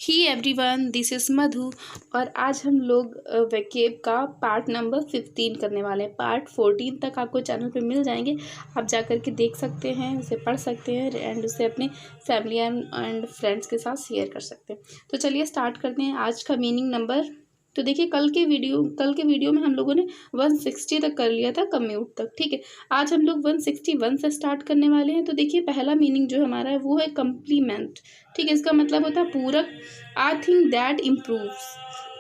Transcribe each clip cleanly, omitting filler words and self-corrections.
He everyone, this is मधु। और आज हम लोग वेकेब का पार्ट नंबर 15 करने वाले हैं। पार्ट 14 तक आपको चैनल पे मिल जाएंगे, आप जा कर के देख सकते हैं, उसे पढ़ सकते हैं एंड उसे अपने फैमिली एंड फ्रेंड्स के साथ शेयर कर सकते हैं। तो चलिए स्टार्ट करते हैं आज का मीनिंग नंबर। तो देखिए कल के वीडियो में हम लोगों ने 160 तक कर लिया था, कम्यूट तक। ठीक है, आज हम लोग 161 से स्टार्ट करने वाले हैं। तो देखिए पहला मीनिंग जो हमारा है वो है कम्प्लीमेंट। ठीक है, इसका मतलब होता है पूरक। I think that improves.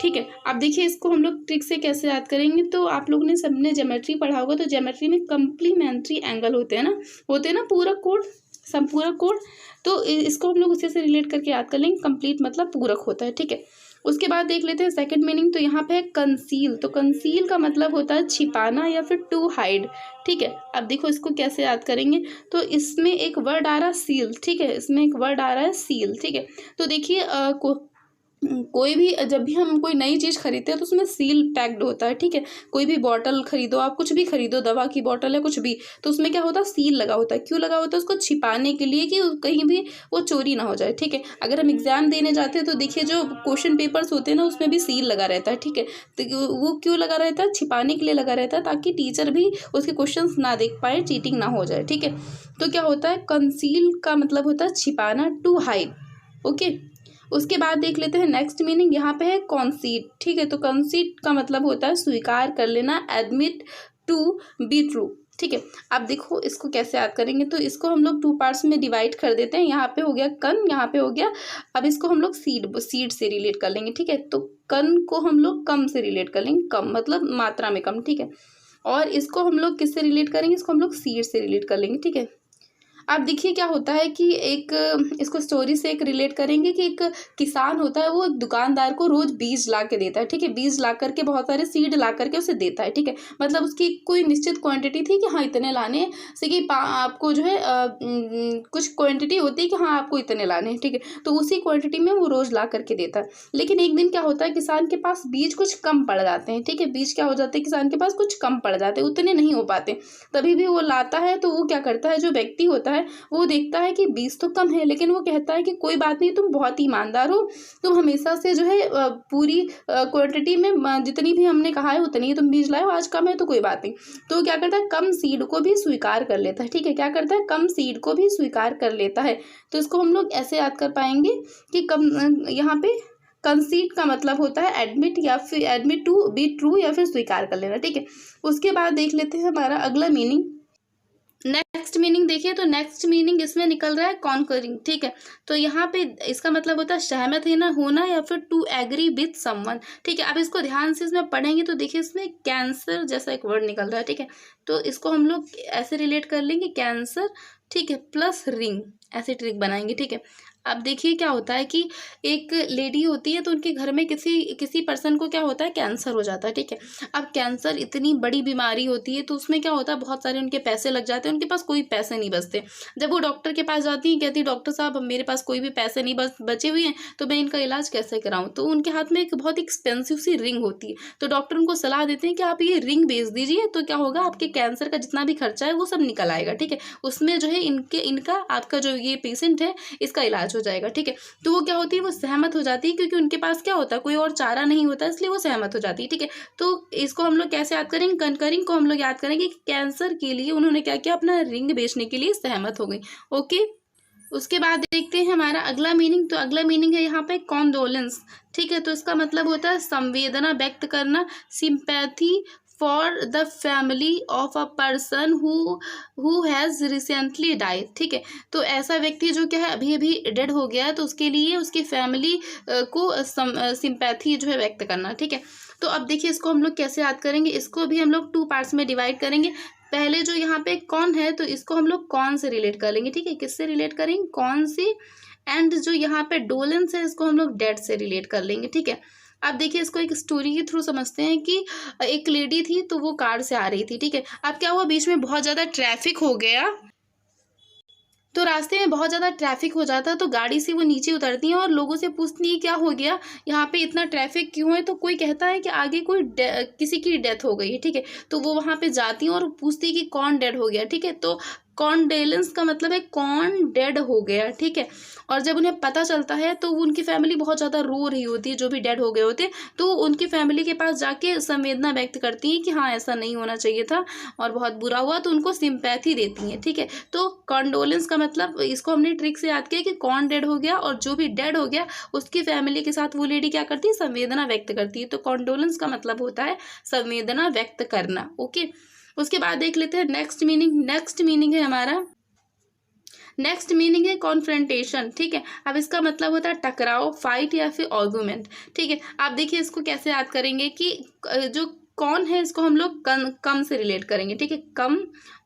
ठीक है, अब देखिए इसको हम लोग ट्रिक से कैसे याद करेंगे। तो आप लोगों ने सबने ज्योमेट्री पढ़ा होगा, तो ज्योमेट्री में कम्प्लीमेंट्री एंगल होते हैं ना पूरक कोण, संपूरक कोण। तो इसको हम लोग उसी से रिलेट करके याद कर लेंगे। कंप्लीट मतलब पूरक होता है। ठीक है, उसके बाद देख लेते हैं सेकंड मीनिंग। तो यहाँ पे है कंसील। तो कंसील का मतलब होता है छिपाना या फिर टू हाइड। ठीक है, अब देखो इसको कैसे याद करेंगे। तो इसमें एक वर्ड आ रहा है सील। ठीक है, इसमें एक वर्ड आ रहा है सील। ठीक है, तो देखिए कोई भी जब भी हम कोई नई चीज़ खरीदते हैं तो उसमें सील पैक्ड होता है। ठीक है, कोई भी बॉटल खरीदो, आप कुछ भी खरीदो, दवा की बॉटल है कुछ भी, तो उसमें क्या होता है, सील लगा होता है। क्यों लगा होता है? उसको छिपाने के लिए कि कहीं भी वो चोरी ना हो जाए। ठीक है, अगर हम एग्जाम देने जाते हैं तो देखिए जो क्वेश्चन पेपर्स होते हैं ना, उसमें भी सील लगा रहता है। ठीक है, तो वो क्यों लगा रहता है? छिपाने के लिए लगा रहता है, ताकि टीचर भी उसके क्वेश्चन ना देख पाए, चीटिंग ना हो जाए। ठीक है, तो क्या होता है, कंसील का मतलब होता है छिपाना, टू हाइड। ओके, उसके बाद देख लेते हैं नेक्स्ट मीनिंग। यहाँ पे है कॉन्सीड। ठीक है, तो कॉन्सीड का मतलब होता है स्वीकार कर लेना, एडमिट टू बी ट्रू। ठीक है, अब देखो इसको कैसे याद करेंगे। तो इसको हम लोग 2 पार्ट्स में डिवाइड कर देते हैं। यहाँ पे हो गया कन, यहाँ पे हो गया। अब इसको हम लोग सीड से रिलेट कर लेंगे। ठीक है, तो कन को हम लोग कम से रिलेट कर लेंगे। कम मतलब मात्रा में कम। ठीक है, और इसको हम लोग किससे रिलेट करेंगे? इसको हम लोग सीड से रिलेट कर लेंगे। ठीक है, अब देखिए क्या होता है कि एक इसको स्टोरी से एक रिलेट करेंगे कि एक किसान होता है, वो दुकानदार को रोज बीज ला के देता है। ठीक है, बीज ला करके बहुत सारे सीड ला करके उसे देता है। ठीक है, मतलब उसकी कोई निश्चित क्वांटिटी थी कि हाँ इतने लाने से कि आपको जो है कुछ क्वांटिटी होती है कि हाँ आपको इतने लाने हैं। ठीक है, तो उसी क्वांटिटी में वो रोज ला करके देता है। लेकिन एक दिन क्या होता है, किसान के पास बीज कुछ कम पड़ जाते हैं। ठीक है, बीज क्या हो जाते हैं, किसान के पास कुछ कम पड़ जाते हैं, उतने नहीं हो पाते। तभी भी वो लाता है, तो वो क्या करता है, जो व्यक्ति होता है वो देखता है कि बीज तो कम है, लेकिन वो कहता है कि कोई बात नहीं, तुम बहुत ईमानदार हो, तुम हमेशा से जो है पूरी क्वांटिटी में जितनी भी हमने कहा है उतनी ही तुम बीज लाए हो, आज कम है तो कोई बात नहीं। तो क्या करता है, कम सीड को भी स्वीकार कर लेता है। ठीक है, क्या करता है, कम सीड को भी स्वीकार कर लेता है। तो इसको हम लोग ऐसे याद कर पाएंगे कि कम, यहाँ पे कंसीड का मतलब होता है एडमिट या फिर एडमिट टू बी ट्रू या फिर स्वीकार कर लेना। ठीक है, उसके बाद देख लेते हैं हमारा अगला मीनिंग। नेक्स्ट मीनिंग देखिए, तो नेक्स्ट मीनिंग इसमें निकल रहा है कॉन्करिंग। ठीक है, तो यहाँ पे इसका मतलब होता है सहमत होना या फिर टू एग्री विथ समवन। ठीक है, अब इसको ध्यान से इसमें पढ़ेंगे तो देखिए इसमें कैंसर जैसा एक वर्ड निकल रहा है। ठीक है, तो इसको हम लोग ऐसे रिलेट कर लेंगे, कैंसर। ठीक है, प्लस रिंग, ऐसे ट्रिक बनाएंगे। ठीक है, अब देखिए क्या होता है कि एक लेडी होती है, तो उनके घर में किसी पर्सन को क्या होता है, कैंसर हो जाता है। ठीक है, अब कैंसर इतनी बड़ी बीमारी होती है, तो उसमें क्या होता है, बहुत सारे उनके पैसे लग जाते हैं, उनके पास कोई पैसे नहीं बचते। जब वो डॉक्टर के पास जाती हैं, कहती है डॉक्टर साहब मेरे पास कोई भी पैसे नहीं बचे हुए हैं, तो मैं इनका इलाज कैसे कराऊं। तो उनके हाथ में एक बहुत एक्सपेंसिव सी रिंग होती है, तो डॉक्टर उनको सलाह देते हैं कि आप ये रिंग बेच दीजिए, तो क्या होगा, आपके कैंसर का जितना भी खर्चा है वो सब निकल आएगा। ठीक है, उसमें जो है इनका आपका जो ये पेशेंट है इसका इलाज हो जाएगा। ठीक है, तो वो क्या होती है, वो सहमत हो जाती है, क्योंकि उनके पास क्या होता है, कोई और चारा नहीं होता, इसलिए वो सहमत हो जाती है। ठीक है, तो इसको हम लोग कैसे याद करेंगे, कंकरिंग को हम लोग याद करेंगे कि कैंसर के लिए उन्होंने क्या किया, अपना रिंग बेचने के लिए सहमत हो गई। ओके, उसके बाद देखते हैं हमारा अगला मीनिंग। तो अगला मीनिंग है यहाँ पे कॉन्डोलेंस। ठीक है, तो इसका मतलब होता है संवेदना व्यक्त करना, sympathy for the family of a person who has recently died. ठीक है, तो ऐसा व्यक्ति जो क्या है अभी अभी डेड हो गया है, तो उसके लिए उसकी फैमिली को सिंपैथी जो है व्यक्त करना। ठीक है, तो अब देखिए इसको हम लोग कैसे याद करेंगे। इसको भी हम लोग 2 पार्ट्स में डिवाइड करेंगे। पहले जो यहाँ पे कौन है, तो इसको हम लोग कौन से रिलेट कर लेंगे। ठीक है, किससे रिलेट करेंगे, कौन से। एंड जो यहाँ पे डोलेंस है, इसको हम लोग डेड से रिलेट कर लेंगे। ठीक है, अब देखिए इसको एक स्टोरी के थ्रू समझते हैं कि एक लेडी थी, तो वो कार से आ रही थी। ठीक है, अब क्या हुआ, बीच में बहुत ज़्यादा ट्रैफिक हो गया, तो रास्ते में बहुत ज़्यादा ट्रैफिक हो जाता है, तो गाड़ी से वो नीचे उतरती हैं और लोगों से पूछती है क्या हो गया, यहाँ पे इतना ट्रैफिक क्यों है। तो कोई कहता है कि आगे किसी की डेथ हो गई है। ठीक है, तो वो वहाँ पे जाती हैं और पूछती है कि कौन डेड हो गया। ठीक है, तो कॉन्डोलेंस का मतलब है कौन डेड हो गया, ठीक है। और जब उन्हें पता चलता है तो उनकी फैमिली बहुत ज़्यादा रो रही होती है, जो भी डेड हो गए होते, तो उनकी फैमिली के पास जाके संवेदना व्यक्त करती हैं कि हाँ ऐसा नहीं होना चाहिए था और बहुत बुरा हुआ, तो उनको सिंपैथी देती हैं, ठीक है। तो कॉन्डोलेंस का मतलब इसको हमने ट्रिक से याद किया कि कौन डेड हो गया, और जो भी डेड हो गया उसकी फैमिली के साथ वो लेडी क्या करती है, संवेदना व्यक्त करती है। तो कॉन्डोलेंस का मतलब होता है संवेदना व्यक्त करना, ओके। उसके बाद देख लेते हैं नेक्स्ट मीनिंग। नेक्स्ट मीनिंग है हमारा, नेक्स्ट मीनिंग है कॉन्फ्रंटेशन, ठीक है। अब इसका मतलब होता है टकराव, फाइट या फिर आर्गुमेंट, ठीक है। आप देखिए इसको कैसे याद करेंगे कि जो कौन है इसको हम लोग कम से रिलेट करेंगे, ठीक है। कम,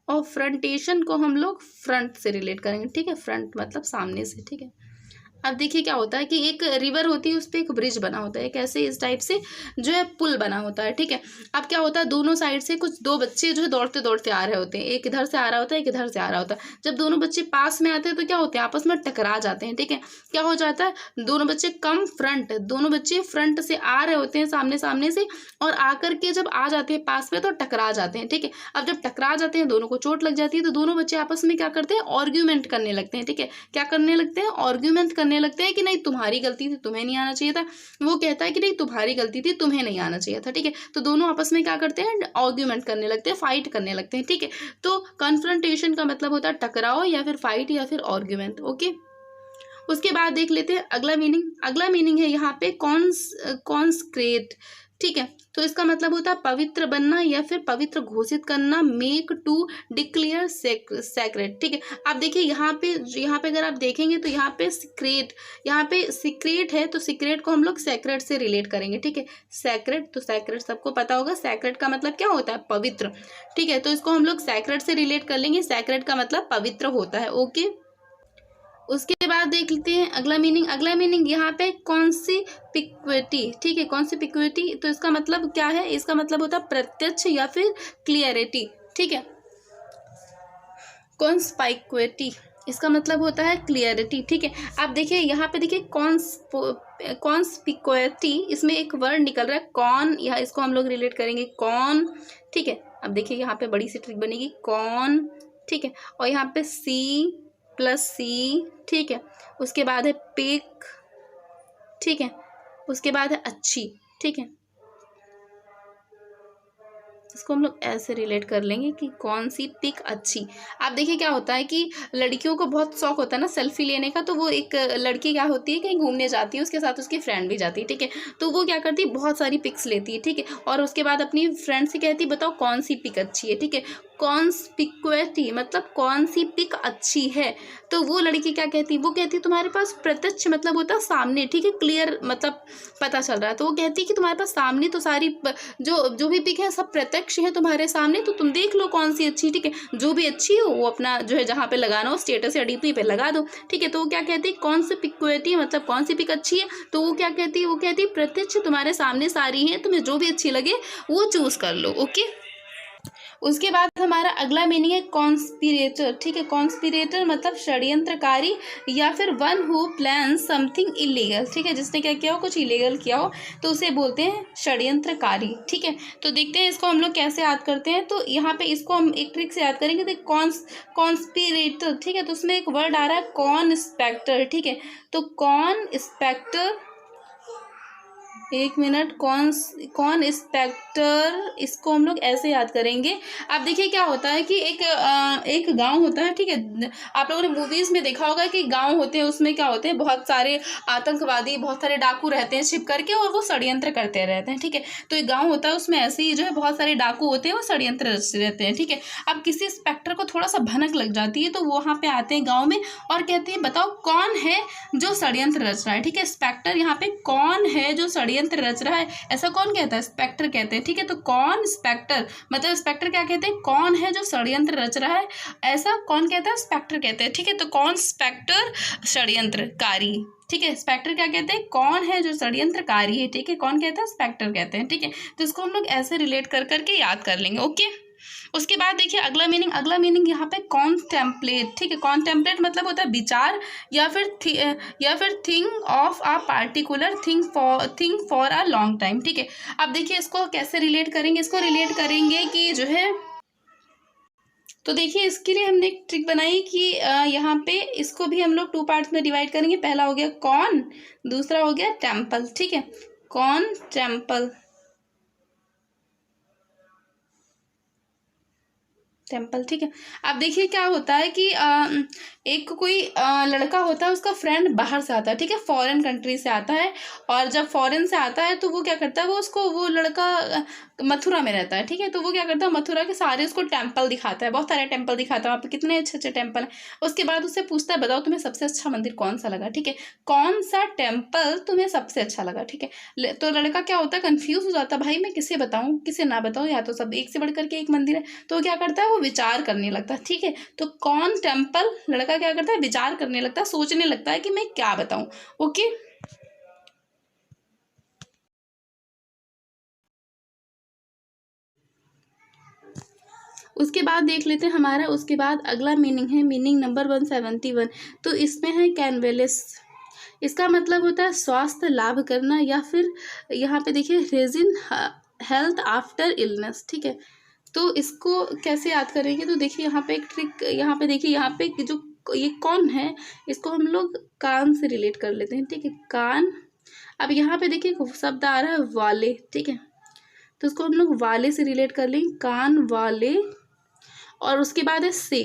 और फ्रंटेशन को हम लोग फ्रंट से रिलेट करेंगे, ठीक है। फ्रंट मतलब सामने से, ठीक है। अब देखिए क्या होता है कि एक रिवर होती है, उस पर एक ब्रिज बना होता है, कैसे इस टाइप से जो है पुल बना होता है, ठीक है। अब क्या होता है, दोनों साइड से कुछ दो बच्चे जो है दौड़ते दौड़ते आ रहे होते हैं, एक इधर से आ रहा होता है, एक इधर से आ रहा होता है। जब दोनों बच्चे पास में आते हैं तो क्या होते हैं, आपस में टकरा जाते हैं, ठीक है। क्या हो जाता है, दोनों बच्चे दोनों बच्चे फ्रंट से आ रहे होते हैं, सामने सामने से, और आकर के जब आ जाते हैं पास में तो टकरा जाते हैं, ठीक है। अब जब टकरा जाते हैं, दोनों को चोट लग जाती है, तो दोनों बच्चे आपस में क्या करते हैं, आर्ग्यूमेंट करने लगते हैं, ठीक है। क्या करने लगते हैं, आर्ग्यूमेंट करने लगते हैं कि नहीं तुम्हारी गलती थी, तुम्हें नहीं आना चाहिए था। वो कहता है कि नहीं तुम्हारी गलती थी, तुम्हें नहीं आना चाहिए था, ठीक है। तो दोनों आपस में क्या करते हैं, आर्ग्यूमेंट करने लगते हैं, फाइट करने लगते हैं, ठीक है। तो कन्फ्रंटेशन का मतलब होता है टकराव या फिर फाइट या फिर आर्ग्यूमेंट, ओके। उसके बाद देख लेते हैं अगला मीनिंग। अगला मीनिंग है यहाँ पे कॉन्सक्रेट, ठीक है। तो इसका मतलब होता है पवित्र बनना या फिर पवित्र घोषित करना, मेक टू डिक्लेयर सैक्रेड, ठीक है। आप देखिए यहाँ पे अगर आप देखेंगे तो यहाँ पे सीक्रेट है, तो सीक्रेट को हम लोग सैक्रेड से रिलेट करेंगे, ठीक है। सैक्रेड, तो सैक्रेड सबको पता होगा, सैक्रेड का मतलब क्या होता है, पवित्र, ठीक है। तो इसको हम लोग सैक्रेड से रिलेट कर लेंगे, सैक्रेड का मतलब पवित्र होता है, ओके। उसके बाद देख लेते हैं अगला मीनिंग। अगला मीनिंग यहाँ पे कॉन्सिपिक्विटी, ठीक है। कॉन्सिपिक्विटी, तो इसका मतलब क्या है, इसका मतलब होता है प्रत्यक्ष या फिर क्लियरिटी, ठीक है। कॉन्स्पाइक्विटी, इसका मतलब होता है क्लियरिटी, ठीक है। आप देखिए यहाँ पे देखिए कॉन्स्पिक्विटी, इसमें एक वर्ड निकल रहा है कॉन, या इसको हम लोग रिलेट करेंगे कॉन, ठीक है। अब देखिए यहाँ पे बड़ी सी ट्रिक बनेगी कॉन, ठीक है। और यहाँ पे C+C, ठीक है। उसके बाद है पिक, ठीक है। उसके बाद है अच्छी, ठीक है। इसको हम लोग ऐसे रिलेट कर लेंगे कि कौन सी पिक अच्छी। आप देखिए क्या होता है कि लड़कियों को बहुत शौक होता है ना सेल्फी लेने का, तो वो एक लड़की क्या होती है कहीं घूमने जाती है, उसके साथ उसकी फ्रेंड भी जाती है, ठीक है। तो वो क्या करती है, बहुत सारी पिक्स लेती है, ठीक है। और उसके बाद अपनी फ्रेंड से कहती है बताओ कौन सी पिक अच्छी है, ठीक है। कॉन्स्पिक्विटी मतलब कौन सी पिक अच्छी है। तो वो लड़की क्या कहती है, वो कहती है तुम्हारे पास प्रत्यक्ष मतलब होता है सामने, ठीक है, क्लियर मतलब पता चल रहा है। तो वो कहती है कि तुम्हारे पास सामने तो सारी जो भी पिक है सब प्रत्यक्ष है तुम्हारे सामने, तो तुम देख लो कौन सी अच्छी, ठीक है। जो भी अच्छी हो वो अपना जो है जहाँ पे लगाना हो स्टेटस या डीपी पे लगा दो, ठीक है। तो वो क्या कहती है कॉन्स्पिक्विटी मतलब कौन सी पिक अच्छी है। तो वो क्या कहती है, वो कहती है प्रत्यक्ष तुम्हारे सामने सारी है, तुम्हें जो भी अच्छी लगे वो चूज कर लो, ओके। उसके बाद हमारा अगला मीनिंग है कॉन्स्पिरेटर, ठीक है। कॉन्स्पिरेटर मतलब षड्यंत्रकारी या फिर one who plan something illegal, ठीक है। जिसने क्या किया हो, कुछ इलीगल किया हो, तो उसे बोलते हैं षड्यंत्रकारी, ठीक है। तो देखते हैं इसको हम लोग कैसे याद करते हैं। तो यहाँ पे इसको हम एक ट्रिक से याद करेंगे, तो कॉन्स्पिरेटर, ठीक है। तो उसमें एक वर्ड आ रहा है कॉन्स्पेक्टर, ठीक है। तो कॉन्स्पेक्टर, एक मिनट, कौन इंस्पेक्टर, इसको हम लोग ऐसे याद करेंगे। आप देखिए क्या होता है कि एक गांव होता है, ठीक है। आप लोगों ने मूवीज में देखा होगा कि गांव होते हैं, उसमें क्या होते हैं बहुत सारे आतंकवादी, बहुत सारे डाकू रहते हैं छिप करके, और वो षड्यंत्र करते रहते हैं, ठीक है। तो एक गाँव होता है, उसमें ऐसे ही जो है बहुत सारे डाकू होते हैं, वो षड्यंत्र रहते हैं, ठीक है। अब किसी इंस्पेक्टर को थोड़ा सा भनक लग जाती है, तो वो वहाँ पे आते हैं गाँव में और कहते हैं बताओ कौन है जो षड्यंत्र रच रहा है, ठीक है। इंस्पेक्टर यहाँ पे कौन है जो षड्यंत्र रच रहा है, ऐसा कौन कहता है, इंस्पेक्टर कहते हैं, ठीक है। तो कौन इंस्पेक्टर मतलब इंस्पेक्टर क्या कहते हैं, कौन है जो षड्यंत्र रच रहा है, ऐसा कौन कहता है, इंस्पेक्टर कहते हैं, ठीक है। तो कौन इंस्पेक्टर षड्यंत्रकारी, ठीक है। इंस्पेक्टर क्या कहते हैं, कौन है जो षड्यंत्रकारी है, ठीक है। कौन कहता है, इंस्पेक्टर कहते हैं, ठीक है। तो इसको हम लोग ऐसे रिलेट कर करके याद कर लेंगे, ओके। उसके बाद देखिए अगला मीनिंग यहाँ पे कॉन्टेम्पलेट, ठीक है। कॉन्टेम्पलेट मतलब होता है विचार या फिर think of a particular thing for a long time, ठीक है। अब देखिए इसको कैसे रिलेट करेंगे, इसको रिलेट करेंगे कि जो है तो देखिए इसके लिए हमने एक ट्रिक बनाई कि यहाँ पे इसको भी हम लोग 2 पार्ट्स में डिवाइड करेंगे। पहला हो गया कॉन, दूसरा हो गया टेम्पल। ठीक है, कॉन टेम्पल, टेम्पल। ठीक है, अब देखिए क्या होता है कि एक कोई लड़का होता है, उसका फ्रेंड बाहर से आता है। ठीक है, फॉरेन कंट्री से आता है, और जब फॉरेन से आता है तो वो क्या करता है, वो लड़का मथुरा में रहता है। ठीक है, तो वो क्या करता है, मथुरा के सारे उसको टेम्पल दिखाता है, बहुत सारे टेम्पल दिखाता है, वहाँ पे कितने अच्छे अच्छे टेम्पल हैं। उसके बाद उससे पूछता है बताओ तुम्हें सबसे अच्छा मंदिर कौन सा लगा। ठीक है, कौन सा टेम्पल तुम्हें सबसे अच्छा लगा। ठीक है, तो लड़का क्या होता है, कंफ्यूज हो जाता है, भाई मैं किसे बताऊँ किसे ना बताऊँ, या तो सब एक से बढ़ करके एक मंदिर है। तो वो क्या करता है, वो विचार करने लगता है। ठीक है, तो कौन टेम्पल, लड़का क्या करता है, विचार करने लगता है, सोचने लगता है कि मैं क्या बताऊं। ओके, उसके बाद देख लेते हैं हमारा, उसके बाद अगला मीनिंग है मीनिंग नंबर 171। तो इसमें है कैनवेलिस। इसका मतलब होता है स्वास्थ्य लाभ करना, या फिर यहाँ पे देखिए रेजिन हेल्थ आफ्टर इलनेस। ठीक है, तो इसको कैसे याद करेंगे, तो देखिए यहाँ पे एक ट्रिक, यहाँ पे देखिए, यहाँ पे जो ये कौन है, इसको हम लोग कान से रिलेट कर लेते हैं। ठीक है, कान। अब यहाँ पे देखिए शब्द आ रहा है वाले। ठीक है, तो इसको हम लोग वाले से रिलेट कर लेंगे, कान वाले, और उसके बाद है से।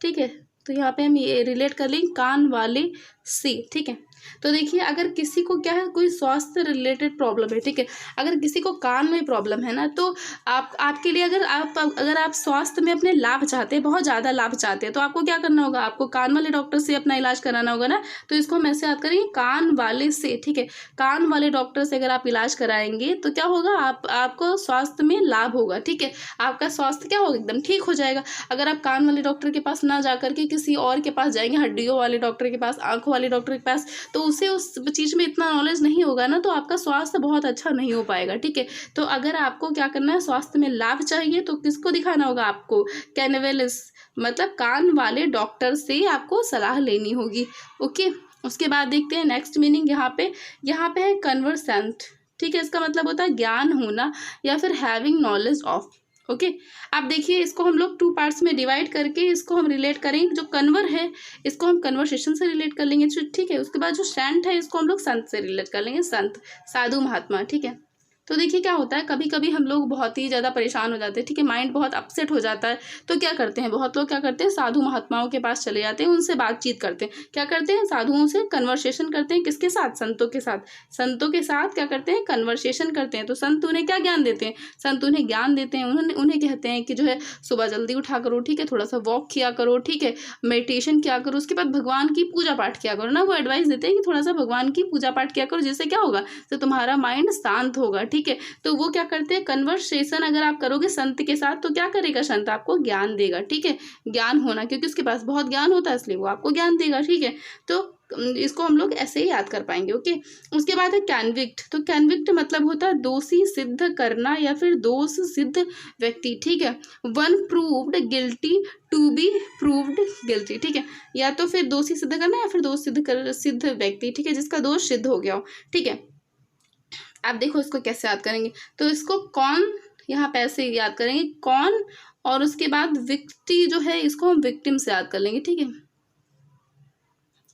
ठीक है, तो यहाँ पे हम ये रिलेट कर लेंगे कान वाले से। ठीक है, तो देखिए अगर किसी को क्या है, कोई स्वास्थ्य रिलेटेड प्रॉब्लम है। ठीक है, अगर किसी को कान में प्रॉब्लम है ना, तो आपके लिए अगर आप स्वास्थ्य में अपने लाभ चाहते हैं, बहुत ज़्यादा लाभ चाहते हैं, तो आपको क्या करना होगा, आपको कान वाले डॉक्टर से अपना इलाज कराना होगा ना। तो इसको हम ऐसे याद करेंगे, कान वाले से। ठीक है, कान वाले डॉक्टर से अगर आप इलाज कराएंगे तो क्या होगा, आपको स्वास्थ्य में लाभ होगा। ठीक है, आपका स्वास्थ्य क्या होगा, एकदम ठीक हो जाएगा। अगर आप कान वाले डॉक्टर के पास ना जा करके किसी और के पास जाएंगे, हड्डियों वाले डॉक्टर के पास, आंखों वाले डॉक्टर के पास, तो उसे उस चीज़ में इतना नॉलेज नहीं होगा ना, तो आपका स्वास्थ्य बहुत अच्छा नहीं हो पाएगा। ठीक है, तो अगर आपको क्या करना है, स्वास्थ्य में लाभ चाहिए, तो किसको दिखाना होगा, आपको कैनवेलिस मतलब कान वाले डॉक्टर से आपको सलाह लेनी होगी। ओके, उसके बाद देखते हैं नेक्स्ट मीनिंग। यहाँ पे है कन्वर्सेंट। ठीक है, इसका मतलब होता है ज्ञान होना, या फिर हैविंग नॉलेज ऑफ। ओके, आप देखिए इसको हम लोग 2 पार्ट्स में डिवाइड करके इसको हम रिलेट करेंगे। जो कन्वर है इसको हम कन्वर्सेशन से रिलेट कर लेंगे। ठीक है, उसके बाद जो सेंट है इसको हम लोग संत से रिलेट कर लेंगे, संत, साधु, महात्मा। ठीक है, तो देखिए क्या होता है, कभी कभी हम लोग बहुत ही ज़्यादा परेशान हो जाते हैं। ठीक है, माइंड बहुत अपसेट हो जाता है, तो क्या करते हैं, बहुत लोग क्या करते हैं, साधु महात्माओं के पास चले जाते हैं, उनसे बातचीत करते हैं। क्या करते हैं, साधुओं से कन्वर्सेशन करते हैं, किसके साथ, संतों के साथ। संतों के साथ क्या करते हैं, कन्वर्सेशन करते हैं। तो संत उन्हें क्या ज्ञान देते हैं, संत उन्हें ज्ञान देते हैं, उन्हें कहते हैं कि जो है सुबह जल्दी उठा करो। ठीक है, थोड़ा सा वॉक किया करो। ठीक है, मेडिटेशन किया करो, उसके बाद भगवान की पूजा पाठ किया करो ना। वो एडवाइस देते हैं कि थोड़ा सा भगवान की पूजा पाठ किया करो, जिससे क्या होगा, तो तुम्हारा माइंड शांत होगा। ठीक है, तो वो क्या करते हैं, कन्वर्सेशन अगर आप करोगे संत के साथ, तो क्या करेगा, संत आपको ज्ञान देगा। ठीक है, ज्ञान होना, क्योंकि उसके पास बहुत ज्ञान होता है, इसलिए वो आपको ज्ञान देगा। ठीक है, तो इसको हम लोग ऐसे ही याद कर पाएंगे। ओके, उसके बाद है कैनविक्ट। तो कैनविक्ट मतलब होता है दोषी सिद्ध करना, या फिर दोष सिद्ध व्यक्ति। ठीक है, one proved guilty to be proved guilty. ठीक है, या तो फिर दोषी सिद्ध करना, या फिर दोष सिद्ध व्यक्ति। ठीक है, जिसका दोष सिद्ध हो गया हो। ठीक है, आप देखो इसको कैसे याद करेंगे, तो इसको कौन, यहाँ पे ऐसे याद करेंगे कौन, और उसके बाद विक्टी जो है इसको हम विक्टिम से याद कर लेंगे। ठीक है,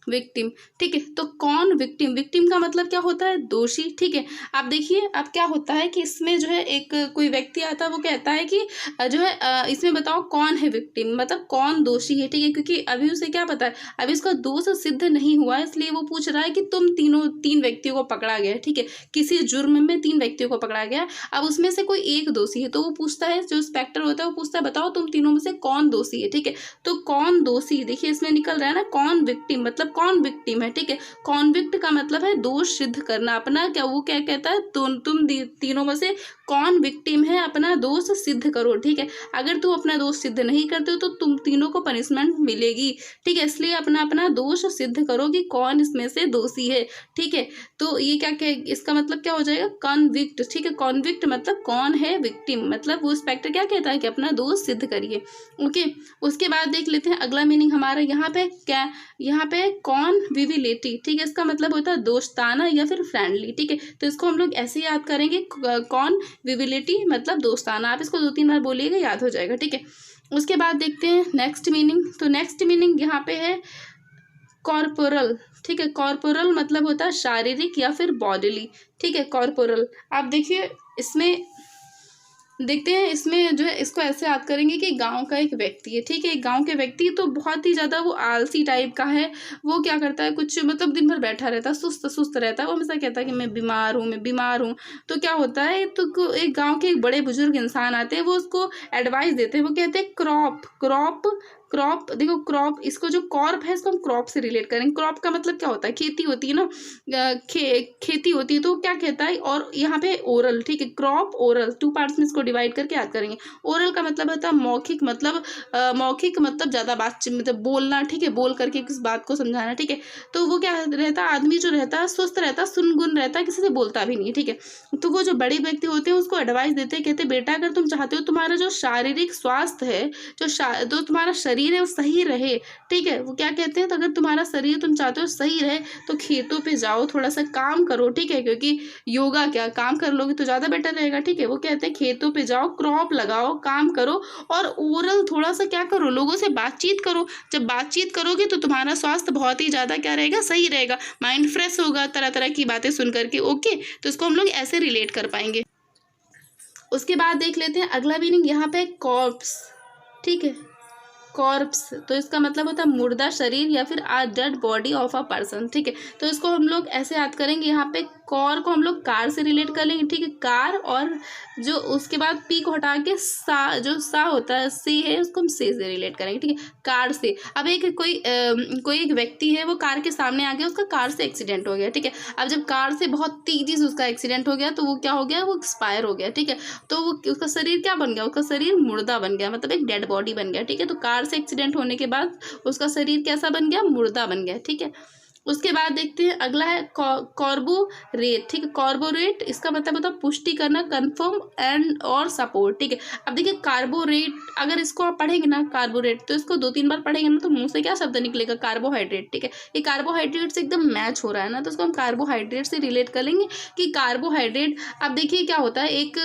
विक्टिम। ठीक है, तो कौन, विक्टिम। विक्टिम का मतलब क्या होता है, दोषी। ठीक है, आप देखिए अब क्या होता है कि इसमें जो है एक कोई व्यक्ति आता है, वो कहता है कि जो है इसमें बताओ कौन है विक्टिम, मतलब कौन दोषी है। ठीक है, क्योंकि अभी उसे क्या पता है, अभी इसका दोष सिद्ध नहीं हुआ है, इसलिए वो पूछ रहा है कि तुम तीन व्यक्तियों को पकड़ा गया है। ठीक है, किसी जुर्म में 3 व्यक्तियों को पकड़ा गया, अब उसमें से कोई एक दोषी है, तो वो पूछता है, जो इंस्पेक्टर होता है वो पूछता है बताओ तुम तीनों में से कौन दोषी है। ठीक है, तो कौन दोषी, देखिए इसमें निकल रहा है ना, कौन विक्टिम मतलब कौन विक्टिम है। ठीक है, कॉन्विक्ट का मतलब है दोष सिद्ध करना अपना, क्या वो क्या कहता है, तुम तीनों में से कौन विक्टिम है, अपना दोष सिद्ध करो। ठीक है, अगर तुम अपना दोष सिद्ध नहीं करते हो तो तुम तीनों को पनिशमेंट मिलेगी। ठीक है, इसलिए अपना दोष सिद्ध करो कि कौन इसमें से दोषी है। ठीक है, तो ये क्या इसका मतलब क्या हो जाएगा, कॉन्विक्ट। ठीक है, कॉन्विक्ट मतलब कौन है विक्टिम, मतलब वो इंस्पेक्टर क्या कहता है कि अपना दोष सिद्ध करिए। ओके, उसके बाद देख लेते हैं अगला मीनिंग हमारा, यहाँ पे कौन विविलिटी। ठीक है, इसका मतलब होता है दोस्ताना या फिर फ्रेंडली। ठीक है, तो इसको हम लोग ऐसे याद करेंगे, कौन विविलिटी मतलब दोस्ताना। आप इसको 2-3 बार बोलिएगा, याद हो जाएगा। ठीक है, उसके बाद देखते हैं नेक्स्ट मीनिंग। तो नेक्स्ट मीनिंग यहाँ पे है कॉर्पोरल, ठीक है। कॉर्पोरल मतलब होता है शारीरिक या फिर बॉडीली, ठीक है, कॉर्पोरल। आप देखिए इसमें देखते हैं, इसमें जो है इसको ऐसे याद करेंगे कि गांव का एक व्यक्ति है, ठीक है। एक गांव के व्यक्ति तो बहुत ही ज़्यादा वो आलसी टाइप का है। वो क्या करता है, कुछ मतलब दिन भर बैठा रहता है, सुस्त सुस्त रहता है। वो हमेशा कहता है कि मैं बीमार हूँ, मैं बीमार हूँ। तो क्या होता है, तो एक गाँव के एक बड़े बुजुर्ग इंसान आते हैं, वो उसको एडवाइस देते हैं। वो कहते हैं क्रॉप क्रॉप क्रॉप, देखो क्रॉप, इसको जो कॉर्प है इसको हम क्रॉप से रिलेट करेंगे। क्रॉप का मतलब क्या होता है, खेती होती है ना, खेती होती है। तो क्या कहता है, और यहाँ पे ओरल, ठीक है, क्रॉप ओरल, टू पार्ट्स में इसको डिवाइड करके याद करेंगे। ओरल का मतलब होता है मौखिक, मतलब मौखिक मतलब ज़्यादा बात, मतलब बोलना, ठीक है, बोल करके किस बात को समझाना, ठीक है। तो वो क्या रहता है, आदमी जो रहता है स्वस्थ रहता है, सुनगुन रहता है, किसी से बोलता भी नहीं है, ठीक है। तो वो जो बड़े व्यक्ति होते हैं उसको एडवाइस देते हैं, कहते हैं बेटा अगर तुम चाहते हो तुम्हारा जो शारीरिक स्वास्थ्य है, जो तुम्हारा शरीर है वो सही रहे, ठीक है। वो क्या कहते हैं, तो अगर तुम्हारा शरीर तुम चाहते हो सही रहे तो खेतों पे जाओ, थोड़ा सा काम करो, ठीक है, क्योंकि योगा क्या, काम कर लोगे तो ज़्यादा बेटर रहेगा, ठीक है। वो कहते हैं खेतों पे जाओ, क्रॉप लगाओ, काम करो, और ओरल थोड़ा सा क्या करो, लोगों से बातचीत करो। जब बातचीत करोगे तो तुम्हारा स्वास्थ्य बहुत ही ज़्यादा क्या रहेगा, सही रहेगा, माइंड फ्रेश होगा तरह तरह की बातें सुन करके, ओके। तो इसको हम लोग ऐसे रिलेट कर पाएंगे। उसके बाद देख लेते हैं अगला मीनिंग, यहाँ पे कॉर्प्स, ठीक है, कॉर्प्स। तो इसका मतलब होता है मुर्दा शरीर या फिर a dead body of a person, ठीक है। तो इसको हम लोग ऐसे याद करेंगे, यहाँ पे कॉर को हम लोग कार से रिलेट कर लेंगे, ठीक है, कार। और जो उसके बाद पी को हटा के सा, जो सा होता है सी है, उसको हम से रिलेट करेंगे, ठीक है, कार से। अब एक कोई एक व्यक्ति है, वो कार के सामने आ गया, उसका कार से एक्सीडेंट हो गया, ठीक है। अब जब कार से बहुत तेजी से उसका एक्सीडेंट हो गया तो वो क्या हो गया, वो एक्सपायर हो गया, ठीक है। तो वो उसका शरीर क्या बन गया, उसका शरीर मुर्दा बन गया, मतलब एक डेड बॉडी बन गया, ठीक है। तो कार से एक्सीडेंट होने के बाद उसका शरीर कैसा बन गया, मुर्दा बन गया, ठीक है। उसके बाद देखते हैं अगला है कॉर्बोरेट, ठीक है। कॉर्बोरेट इसका मतलब होता है पुष्टि करना, कंफर्म एंड और सपोर्ट, ठीक है। अब देखिए कार्बोरेट, अगर इसको आप पढ़ेंगे ना कार्बोरेट, तो इसको 2-3 बार पढ़ेंगे ना तो मुंह से क्या शब्द निकलेगा, कार्बोहाइड्रेट, ठीक है। ये कार्बोहाइड्रेट से एकदम मैच हो रहा है ना, तो इसको हम कार्बोहाइड्रेट से रिलेट कर लेंगे कि कार्बोहाइड्रेट। अब देखिए क्या होता है, एक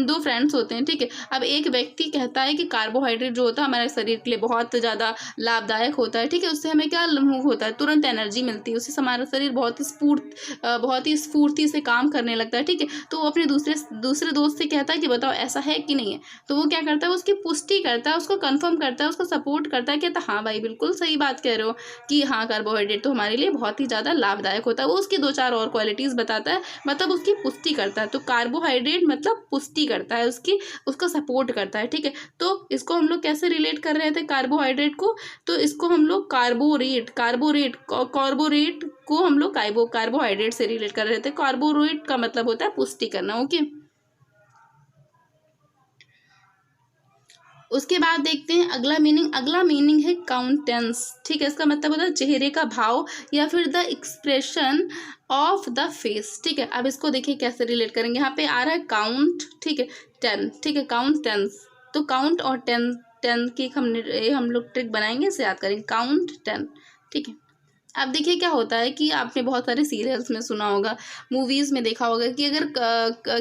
2 फ्रेंड्स होते हैं, ठीक है। अब एक व्यक्ति कहता है कि कार्बोहाइड्रेट जो होता है हमारे शरीर के लिए बहुत ज़्यादा लाभदायक होता है, ठीक है। उससे हमें क्या होता है, तुरंत एनर्जी मिलती है, उससे हमारा शरीर बहुत ही स्फूर्ति से काम करने लगता है, ठीक है। तो वो अपने दूसरे दोस्त से कहता है कि बताओ ऐसा है कि नहीं है। तो वो क्या करता है, उसकी पुष्टि करता है, उसको कंफर्म करता है, उसको सपोर्ट करता है, कहता है हाँ भाई बिल्कुल सही बात कह रहे हो कि हाँ कार्बोहाइड्रेट तो हमारे लिए बहुत ही ज़्यादा लाभदायक होता है। वो उसकी 2-4 और क्वालिटीज़ बताता है, मतलब उसकी पुष्टि करता है। तो कार्बोहाइड्रेट मतलब पुष्टि करता है उसकी, उसको सपोर्ट करता है, ठीक है। तो इसको हम लोग कैसे रिलेट कर रहे थे कार्बोहाइड्रेट को, तो इसको हम लोग कार्बोरेट को हम लोग कार्बोहाइड्रेट से रिलेट कर रहे थे। कार्बोरेट का मतलब होता है पुष्टि करना, ओके। उसके बाद देखते हैं अगला मीनिंग है काउंटेंस, ठीक है। इसका मतलब होता है चेहरे का भाव या फिर the expression of the face, ठीक है। अब इसको देखिए कैसे रिलेट करेंगे, यहाँ पे आ रहा है काउंट, ठीक है, 10, ठीक है, काउंट 10। तो काउंट और 10 की हम लोग ट्रिक बनाएंगे, इसे याद करेंगे, काउंट 10, ठीक है। अब देखिए क्या होता है कि आपने बहुत सारे सीरियल्स में सुना होगा, मूवीज़ में देखा होगा कि अगर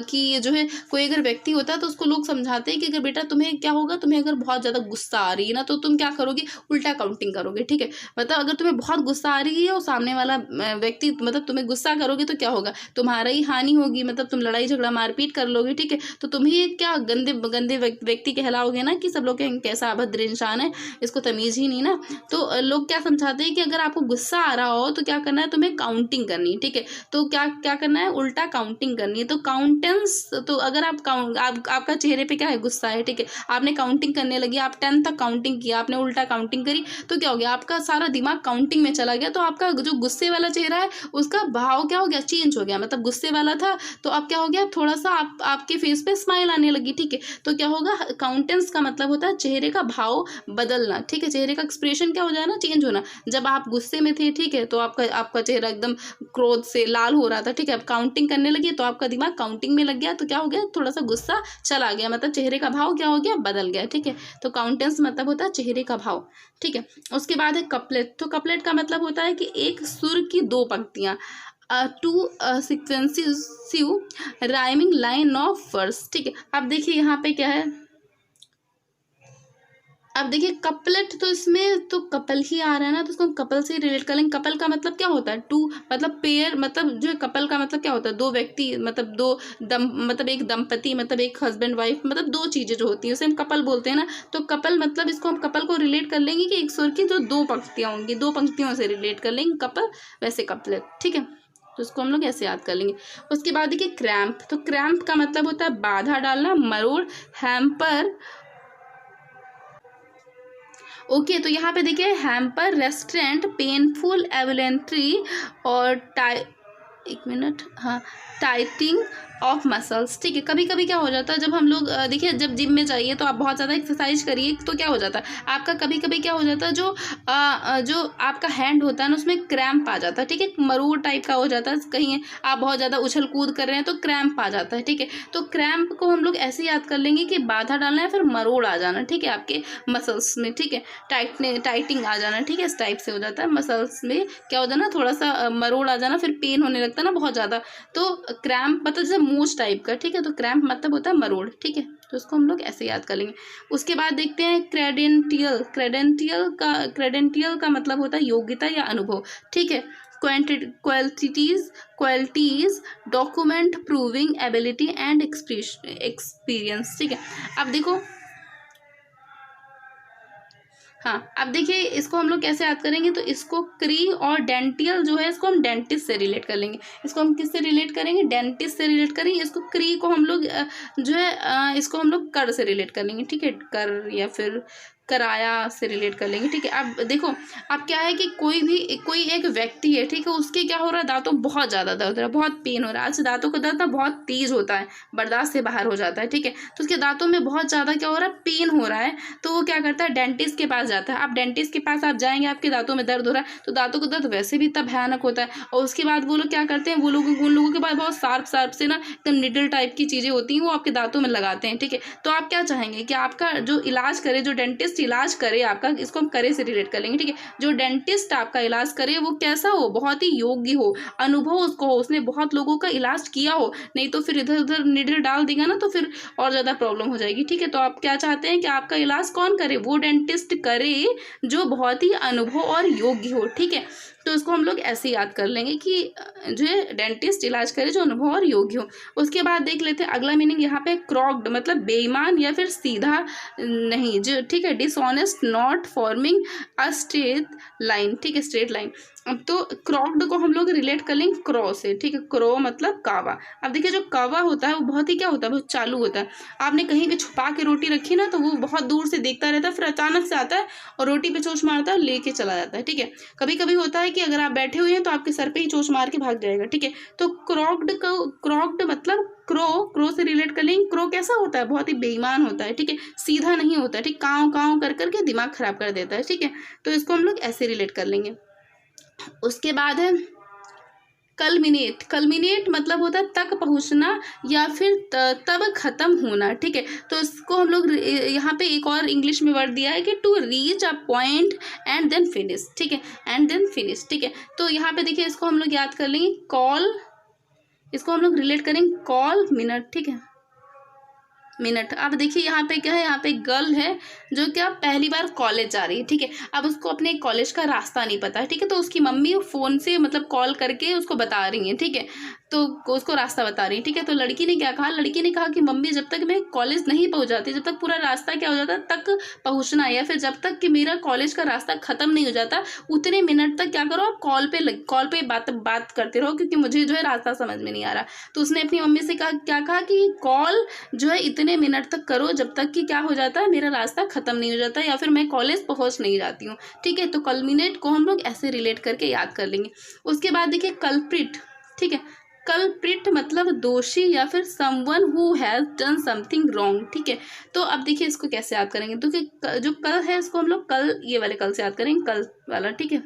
कि जो है कोई अगर व्यक्ति होता है तो उसको लोग समझाते हैं कि अगर बेटा तुम्हें क्या होगा, तुम्हें अगर बहुत ज़्यादा गुस्सा आ रही है ना तो तुम क्या करोगे, उल्टा काउंटिंग करोगे, ठीक है। मतलब अगर तुम्हें बहुत गुस्सा आ रही है और सामने वाला व्यक्ति मतलब तुम्हें गुस्सा करोगे तो क्या होगा, तुम्हारा ही हानि होगी, मतलब तुम लड़ाई झगड़ा मारपीट कर लोगे, ठीक है। तो तुम ही क्या गंदे गंदे व्यक्ति कहलाओगे ना, कि सब लोग कहेंगे कैसा अभद्र इंसान है, इसको तमीज़ ही नहीं ना। तो लोग क्या समझाते हैं कि अगर आपको गुस्सा आ रहा हो तो क्या करना है, तुम्हें काउंटिंग करनी है, ठीक है। तो क्या क्या करना है, उल्टा काउंटिंग करनी है। तो काउंटेंस, तो अगर आपका चेहरे पे क्या है, गुस्सा है, ठीक है, आपने काउंटिंग करने लगी, आप 10 तक काउंटिंग किया, आपने उल्टा काउंटिंग करी, तो क्या हो गया, आपका सारा दिमाग काउंटिंग में चला गया। तो आपका जो गुस्से वाला चेहरा है उसका भाव क्या हो गया, चेंज हो गया। मतलब गुस्से वाला था तो अब क्या हो गया, थोड़ा सा आपके फेस पे स्माइल आने लगी, ठीक है। तो क्या होगा, काउंटेंस का मतलब होता है चेहरे का भाव बदलना, ठीक है। चेहरे का एक्सप्रेशन क्या हो जाना, चेंज होना। जब आप गुस्से में थे, ठीक है, तो आपका चेहरा एकदम क्रोध से लाल हो रहा था, ठीक है। अब काउंटिंग करने लगी तो आपका दिमाग काउंटिंग में लग गया, तो क्या हो गया, थोड़ा सा गुस्सा चला गया, मतलब चेहरे का भाव क्या हो गया, बदल गया, ठीक है। तो काउंटेंस मतलब होता है चेहरे का भाव, ठीक है। उसके बाद है कपलेट। तो कपलेट का मतलब होता है कि एक सुर की 2 पंक्तियां, two sequencive rhyming line of verse, ठीक है। अब देखिए यहाँ पे क्या है, अब देखिए कपलेट, तो इसमें तो कपल ही आ रहा है ना, तो उसको हम कपल से रिलेट कर लेंगे। कपल का मतलब क्या होता है? टू, मतलब पेयर, मतलब जो कपल का मतलब क्या होता है? दो व्यक्ति, मतलब दो मतलब एक दंपति, मतलब एक हस्बैंड वाइफ, मतलब दो चीजें जो होती हैं उसे हम कपल बोलते हैं ना। तो कपल मतलब इसको हम कपल को रिलेट कर लेंगे कि एक स्वर की जो दो पंक्तियां होंगी, दो पंक्तियों से रिलेट कर लेंगे कपल, वैसे कपलेट, ठीक है। तो उसको हम लोग ऐसे याद कर लेंगे। उसके बाद देखिए क्रैम्प, तो क्रैम्प का मतलब होता है बाधा डालना, मरोड़, हैम्पर। ओके, तो यहाँ पे देखिए हैम्पर, रेस्ट्रेंट, पेनफुल, एवलेंट्री और एक मिनट, हाँ, टाइटिंग ऑफ मसल्स, ठीक है। कभी कभी क्या हो जाता है जब हम लोग देखिए जब जिम में जाइए तो आप बहुत ज़्यादा एक्सरसाइज करिए तो क्या हो जाता है आपका, कभी कभी क्या हो जाता है जो आपका हैंड होता है ना उसमें क्रैम्प आ जाता है, ठीक है। मरोड़ टाइप का हो जाता है, कहीं आप बहुत ज़्यादा उछल कूद कर रहे हैं तो क्रैम्प आ जाता है, ठीक है। तो क्रैम्प को हम लोग ऐसे याद कर लेंगे कि बाधा डालना है, फिर मरोड़ आ जाना, ठीक है, आपके मसल्स में, ठीक है। टाइटिंग आ जाना, ठीक है, इस टाइप से हो जाता है। मसल्स में क्या हो जाना, थोड़ा सा मरोड़ आ जाना, फिर पेन होने लगता है ना बहुत ज़्यादा। तो क्रैम्प मतलब जैसे मूंछ टाइप का, ठीक है। तो क्रैम्प मतलब होता है मरोड़, ठीक है। तो उसको हम लोग ऐसे याद कर लेंगे। उसके बाद देखते हैं क्रेडेंटियल। क्रेडेंटियल का मतलब होता है योग्यता या अनुभव, ठीक है। Qualities, document proving ability and experience, ठीक है। अब देखो, हाँ, अब देखिए इसको हम लोग कैसे याद करेंगे, तो इसको क्री और डेंटियल जो है इसको हम डेंटिस्ट से रिलेट कर लेंगे। इसको हम किससे रिलेट करेंगे? डेंटिस्ट से रिलेट करेंगे। इसको क्री को हम लोग जो है इसको हम लोग कर से रिलेट कर लेंगे, ठीक है। कर या फिर कराया से रिलेट कर लेंगे, ठीक है। अब देखो, अब क्या है कि कोई एक व्यक्ति है, ठीक है, उसके क्या हो रहा है, दांतों बहुत ज़्यादा दर्द हो रहा है, बहुत पेन हो रहा है। आज दांतों का दर्द ना बहुत तेज होता है, बर्दाश्त से बाहर हो जाता है, ठीक है। तो उसके दांतों में बहुत ज़्यादा क्या हो रहा है, पेन हो रहा है। तो वो क्या करता है, डेंटिस्ट के पास जाता है। आप डेंटिस्ट के पास आप जाएंगे, आपके दांतों में दर्द हो रहा है, तो दांतों का दर्द वैसे भी इतना भयानक होता है। और उसके बाद वो लोग क्या करते हैं, वो लोग उन लोगों के पास बहुत शार्प से ना एकदम निडल टाइप की चीज़ें होती हैं, वो आपके दांतों में लगाते हैं, ठीक है। तो आप क्या चाहेंगे कि आपका जो इलाज करे, जो डेंटिस्ट इलाज करे आपका, इसको हम करे से रिलेट कर लेंगे, ठीक है। जो डेंटिस्ट आपका इलाज करे वो कैसा हो, बहुत ही योग्य हो, अनुभव उसको हो, उसने बहुत लोगों का इलाज किया हो। नहीं तो फिर इधर उधर निडल डाल देगा ना तो फिर और ज़्यादा प्रॉब्लम हो जाएगी, ठीक है। तो आप क्या चाहते हैं कि आपका इलाज कौन करे, वो डेंटिस्ट करे जो बहुत ही अनुभव और योग्य हो, ठीक है। तो इसको हम लोग ऐसे याद कर लेंगे कि जो है डेंटिस्ट इलाज करे जो अनुभव और योग्य हो। उसके बाद देख लेते हैं अगला मीनिंग, यहाँ पे क्रॉक्ड मतलब बेईमान या फिर सीधा नहीं, जो, ठीक है, dishonest, not forming a straight line, ठीक है, स्ट्रेट लाइन। अब तो क्रॉक्ड को हम लोग रिलेट कर लेंगे क्रो से, ठीक है। क्रो मतलब कावा। अब देखिए जो कावा होता है वो बहुत ही क्या होता है, बहुत चालू होता है। आपने कहीं पे छुपा के रोटी रखी ना तो वो बहुत दूर से देखता रहता है, फिर अचानक से आता है और रोटी पे चोंच मारता है, लेके चला जाता है, ठीक है। कभी कभी होता है कि अगर आप बैठे हुए हैं तो आपके सर पे ही चोंच मार के भाग जाएगा, ठीक है। तो क्रॉक्ड मतलब क्रो से रिलेट कर लेंगे। क्रो कैसा होता है, बहुत ही बेईमान होता है, ठीक है, सीधा नहीं होता है, ठीक, काव काव कर करके दिमाग खराब कर देता है, ठीक है। तो इसको हम लोग ऐसे रिलेट कर लेंगे। उसके बाद है कल्मिनेट मतलब होता है तक पहुंचना या फिर तब खत्म होना, ठीक है। तो इसको हम लोग यहाँ पे एक और इंग्लिश में वर्ड दिया है कि to reach a point and then finish, ठीक है, एंड देन फिनिश, ठीक है। तो यहाँ पे देखिए इसको हम लोग याद कर लेंगे कॉल, इसको हम लोग रिलेट करेंगे कॉल मिनट, ठीक है, मिनट। अब देखिए यहाँ पे क्या है, यहाँ पे गर्ल है जो क्या पहली बार कॉलेज जा रही है, ठीक है। अब उसको अपने कॉलेज का रास्ता नहीं पता है, ठीक है। तो उसकी मम्मी फ़ोन से मतलब कॉल करके उसको बता रही है, ठीक है, तो उसको रास्ता बता रही है, ठीक है। तो लड़की ने क्या कहा, लड़की ने कहा कि मम्मी जब तक मैं कॉलेज नहीं पहुँच जाती, जब तक पूरा रास्ता क्या हो जाता तक पहुँचना है, या फिर जब तक कि मेरा कॉलेज का रास्ता ख़त्म नहीं हो जाता उतने मिनट तक क्या करो, आप कॉल पे बात करते रहो, क्योंकि मुझे जो है रास्ता समझ में नहीं आ रहा। तो उसने अपनी मम्मी से कहा, क्या कहा कि कॉल जो है इतने मिनट तक करो जब तक कि क्या हो जाता है, मेरा रास्ता खत्म नहीं हो जाता या फिर मैं कॉलेज पहुंच नहीं जाती हूँ, ठीक है। तो कल्मिनेट को हम लोग ऐसे रिलेट करके याद कर लेंगे। उसके बाद देखिए कल्प्रिट, ठीक है। कल्प्रिट मतलब दोषी या फिर someone who has done something wrong, ठीक है। तो अब देखिए इसको कैसे याद करेंगे, तो कि जो कल है इसको हम लोग कल, ये वाले कल से याद करेंगे, कल वाला, ठीक है,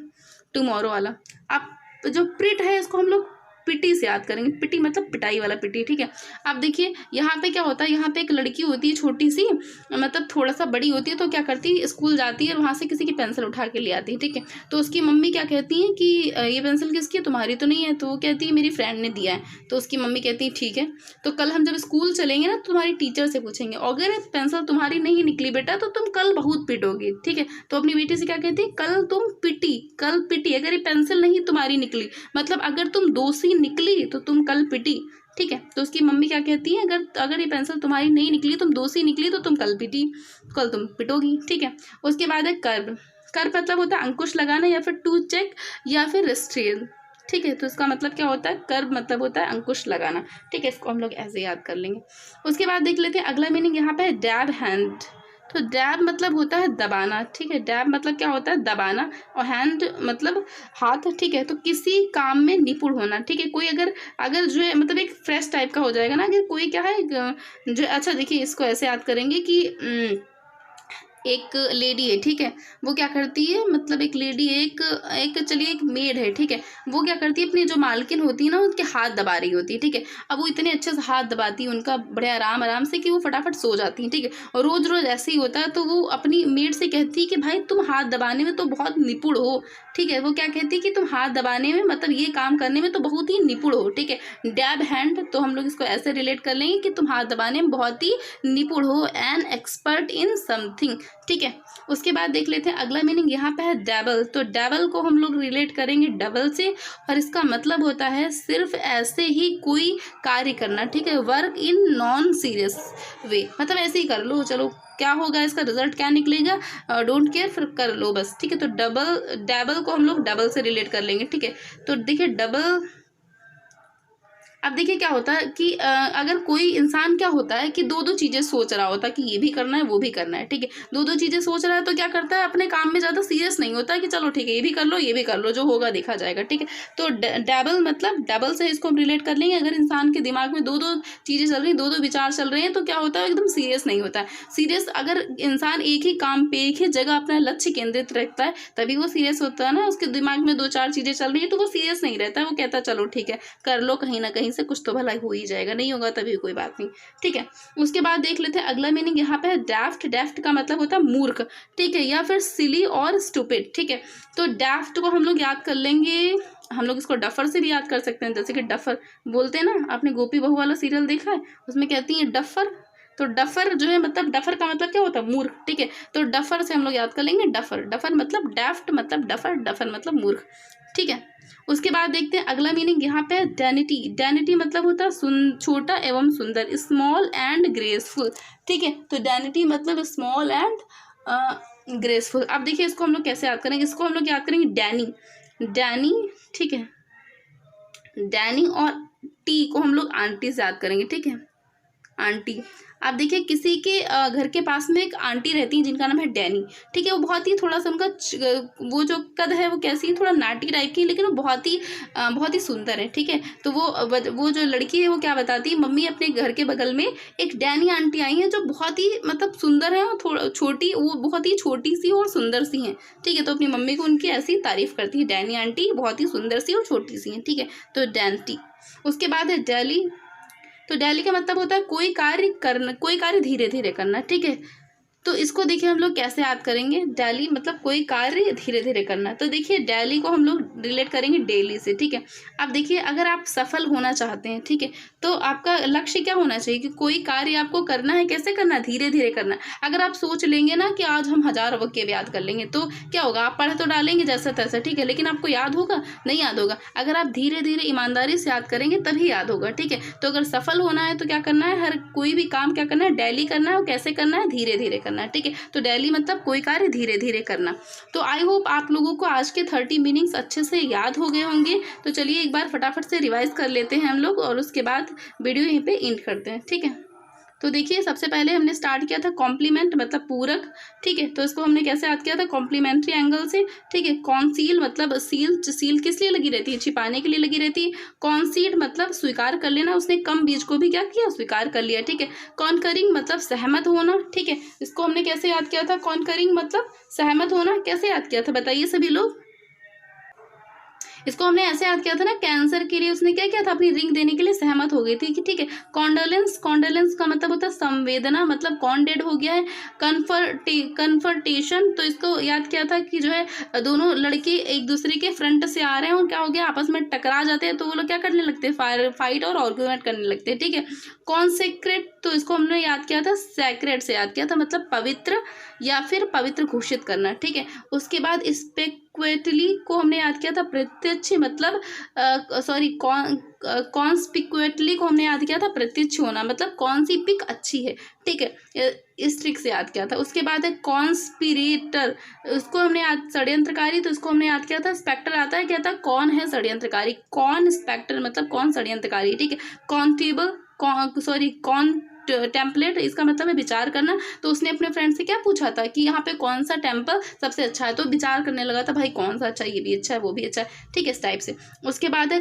टुमारो वाला। अब जो प्रिट है इसको हम लोग पिटी से याद करेंगे। पिटी मतलब पिटाई वाला पिटी, ठीक है। अब देखिए यहाँ पे क्या होता है, यहाँ पे एक लड़की होती है छोटी सी, मतलब थोड़ा सा बड़ी होती है, तो क्या करती है, स्कूल जाती है और वहाँ से किसी की पेंसिल उठा के ले आती है, ठीक है। तो उसकी मम्मी क्या कहती है कि ये पेंसिल किसकी है, तुम्हारी तो नहीं है। तो वो कहती है मेरी फ्रेंड ने दिया है। तो उसकी मम्मी कहती है ठीक है, तो कल हम जब स्कूल चलेंगे ना तो तुम्हारी टीचर से पूछेंगे, अगर पेंसिल तुम्हारी नहीं निकली बेटा तो तुम कल बहुत पिटोगी, ठीक है। तो अपनी बेटी से क्या कहती है, कल तुम पिटी, कल पिटी, अगर ये पेंसिल नहीं तुम्हारी निकली, मतलब अगर तुम दोषी निकली तो तुम कल पिटी, ठीक है। तो उसकी मम्मी क्या कहती है, अगर ये पेंसिल तुम्हारी नहीं निकली, तुम दोषी निकली तो तुम कल पिटी, कल तुम पिटोगी, ठीक है। उसके बाद है कर्व। कर्व मतलब होता है अंकुश लगाना या फिर टू चेक या फिर रिस्ट्रेन, ठीक है। तो इसका मतलब क्या होता है, कर्व मतलब होता है अंकुश लगाना, ठीक है। इसको हम लोग ऐसे याद कर लेंगे। उसके बाद देख लेते हैं अगला मीनिंग, यहाँ पे है डैब हैंड। तो डैब मतलब होता है दबाना, ठीक है। डैब मतलब क्या होता है, दबाना, और हैंड मतलब हाथ, ठीक है। तो किसी काम में निपुण होना, ठीक है। कोई अगर जो है मतलब एक फ्रेश टाइप का हो जाएगा ना, अगर कोई क्या है जो, अच्छा देखिए इसको ऐसे याद करेंगे कि एक लेडी है, ठीक है। वो क्या करती है, मतलब एक लेडी, एक चलिए एक मेड है, ठीक है। वो क्या करती है, अपनी जो मालकिन होती है ना उनके हाथ दबा रही होती है, ठीक है। अब वो इतने अच्छे से हाथ दबाती है उनका, बड़े आराम आराम से, कि वो फटाफट सो जाती है, ठीक है। और रोज रोज ऐसे ही होता है, तो वो अपनी मेड से कहती है कि भाई तुम हाथ दबाने में तो बहुत निपुण हो, ठीक है। वो क्या कहती है कि तुम हाथ दबाने में, मतलब ये काम करने में तो बहुत ही निपुण हो, ठीक है। डैब हैंड, तो हम लोग इसको ऐसे रिलेट कर लेंगे कि तुम हाथ दबाने में बहुत ही निपुण हो, एन एक्सपर्ट इन समथिंग, ठीक है। उसके बाद देख लेते हैं अगला मीनिंग, यहाँ पे है डैबल। तो डैबल को हम लोग रिलेट करेंगे डबल से, और इसका मतलब होता है सिर्फ ऐसे ही कोई कार्य करना, ठीक है। वर्क इन नॉन सीरियस वे, मतलब ऐसे ही कर लो, चलो क्या होगा इसका रिजल्ट क्या निकलेगा, डोंट केयर, फिर कर लो बस, ठीक है। तो डैबल को हम लोग डबल से रिलेट कर लेंगे, ठीक है। तो देखिए डबल, अब देखिए क्या होता है कि अगर कोई इंसान क्या होता है कि दो दो चीज़ें सोच रहा होता है कि ये भी करना है वो भी करना है, ठीक है। दो दो चीज़ें सोच रहा है तो क्या करता है, अपने काम में ज़्यादा सीरियस नहीं होता है कि चलो ठीक है ये भी कर लो ये भी कर लो, जो होगा देखा जाएगा, ठीक है। तो डबल मतलब डबल से इसको हम रिलेट कर लेंगे, अगर इंसान के दिमाग में दो दो चीज़ें चल रही हैं, दो दो विचार चल रहे हैं, तो क्या होता है, एकदम सीरियस नहीं होता है। सीरियस अगर इंसान एक ही काम पे एक ही जगह अपना लक्ष्य केंद्रित रखता है तभी वो सीरियस होता है ना। उसके दिमाग में दो चार चीज़ें चल रही है तो वो सीरियस नहीं रहता है, वो कहता है चलो ठीक है कर लो, कहीं ना कहीं से कुछ तो भला हो ही जाएगा, नहीं होगा तभी कोई बात नहीं, ठीक है। उसके बाद देख लेते हैं अगला मीनिंग, यहाँ पे है डैफ्ट। डैफ्ट का मतलब होता है मूर्ख, ठीक है, या फिर सिली और स्टूपिड, ठीक है। तो डैफ्ट को हम लोग याद कर लेंगे, हम लोग इसको डफर से भी याद कर सकते हैं, जैसे कि डफर बोलते हैं ना, आपने गोपी बहू वाला सीरियल देखा है, उसमें कहती है डफर। तो डफर जो है मतलब डफर का मतलब क्या होता है, मूर्ख, ठीक है। तो डफर से हम लोग याद कर लेंगे डफर। डफर मतलब डैफ्ट मतलब डफर, डफर मतलब मूर्ख, ठीक है। उसके बाद देखते हैं अगला मीनिंग, यहाँ पे है डैनिटी। डैनिटी मतलब होता है छोटा एवं सुंदर, स्मॉल एंड ग्रेसफुल, ठीक है। तो डैनिटी मतलब स्मॉल एंड ग्रेसफुल। अब देखिए इसको हम लोग कैसे याद करेंगे, इसको हम लोग याद करेंगे डैनी, डैनी, ठीक है। डैनी और टी को हम लोग आंटी से याद करेंगे, ठीक है, आंटी। आप देखिए किसी के घर के पास में एक आंटी रहती है जिनका नाम है डैनी, ठीक है। वो बहुत ही थोड़ा सा उनका वो जो कद है वो कैसी है, थोड़ा नाटी टाइप की, लेकिन वो बहुत ही सुंदर है, ठीक है। तो वो जो लड़की है वो क्या बताती है, मम्मी अपने घर के बगल में एक डैनी आंटी आई है जो बहुत ही मतलब सुंदर है और थोड़ा छोटी, वो बहुत ही छोटी सी और सुंदर सी हैं, ठीक है। तो अपनी मम्मी को उनकी ऐसी तारीफ करती है, डैनी आंटी बहुत ही सुंदर सी और छोटी सी हैं, ठीक है। तो डैंटी। उसके बाद है डेली। तो डेली का मतलब होता है कोई कार्य करना, कोई कार्य धीरे धीरे करना, ठीक है। तो इसको देखिए हम लोग कैसे याद करेंगे, डेली मतलब कोई कार्य धीरे धीरे करना। तो देखिए डेली को हम लोग रिलेट करेंगे डेली से, ठीक है। अब देखिए अगर आप सफल होना चाहते हैं, ठीक है, तो आपका लक्ष्य क्या होना चाहिए कि कोई कार्य आपको करना है, कैसे करना है, धीरे धीरे करना है। अगर आप सोच लेंगे ना कि आज हम 1000 वाक्य याद कर लेंगे तो क्या होगा, आप पढ़ तो डालेंगे जैसा तैसा, ठीक है, लेकिन आपको याद होगा, नहीं याद होगा। अगर आप धीरे धीरे ईमानदारी से याद करेंगे तभी याद होगा, ठीक है। तो अगर सफल होना है तो क्या करना है, हर कोई भी काम क्या करना है, डेली करना है, और कैसे करना है, धीरे धीरे करना है, ठीक है। तो डेली मतलब कोई कार्य धीरे धीरे करना। तो आई होप आप लोगों को आज के 30 मीनिंग्स अच्छे से याद हो गए होंगे। तो चलिए एक बार फटाफट से रिवाइज कर लेते हैं हम लोग, और उसके बाद वीडियो यहीं पे एंड करते हैं, ठीक है। तो देखिए सबसे पहले हमने स्टार्ट किया था कॉम्प्लीमेंट मतलब पूरक, ठीक है। तो इसको हमने कैसे याद किया था, कॉम्प्लीमेंट्री एंगल से, ठीक है। कॉन्सील मतलब सील किस लिए लगी रहती है, छिपाने के लिए लगी रहती है। कॉन्सीड मतलब स्वीकार कर लेना, उसने कम बीज को भी क्या किया, स्वीकार कर लिया, ठीक है। कॉन्करिंग मतलब सहमत होना, ठीक है। इसको हमने कैसे याद किया था, कॉन्करिंग मतलब सहमत होना, कैसे याद किया था बताइए सभी लोग। इसको हमने ऐसे याद किया था ना, कैंसर के लिए उसने क्या किया था, अपनी रिंग देने के लिए सहमत हो गई थी कि ठीक है। कॉन्डोलेंस, कॉन्डोलेंस का मतलब होता है संवेदना, मतलब कौन डेड हो गया है। कन्फर्टेशन, तो इसको याद किया था कि जो है दोनों लड़के एक दूसरे के फ्रंट से आ रहे हैं और क्या हो गया, आपस में टकरा जाते हैं, तो वो लोग क्या करने लगते हैं, फाइट और आर्गुमेंट करने लगते हैं, ठीक है। कॉन्सेक्रेट, तो इसको हमने याद किया था सैक्रेट से याद किया था, मतलब पवित्र या फिर पवित्र घोषित करना, ठीक है। उसके बाद स्पेक्वेटली को हमने याद किया था प्रत्यक्ष, मतलब सॉरी कॉन्स्पिक्वेटली को हमने याद किया था प्रत्यक्ष होना, मतलब कौन सी पिक अच्छी है, ठीक है, इस ट्रिक से याद किया था। उसके बाद है कॉन्स्पिरेटर, उसको हमने याद, षड्यंत्रकारी, तो इसको हमने याद किया था स्पेक्टर आता है, क्या था, कौन है षड्यंत्रकारी, कौन स्पेक्टर मतलब कौन षड्यंत्रकारी, ठीक है। कॉन्टेबल, कौन टेम्पलेट, इसका मतलब है विचार करना, तो उसने अपने फ्रेंड से क्या पूछा था कि यहाँ पे कौन सा टेम्पल सबसे अच्छा है, तो विचार करने लगा था भाई कौन सा अच्छा है, ये भी अच्छा है वो भी अच्छा है, ठीक है, इस टाइप से। उसके बाद है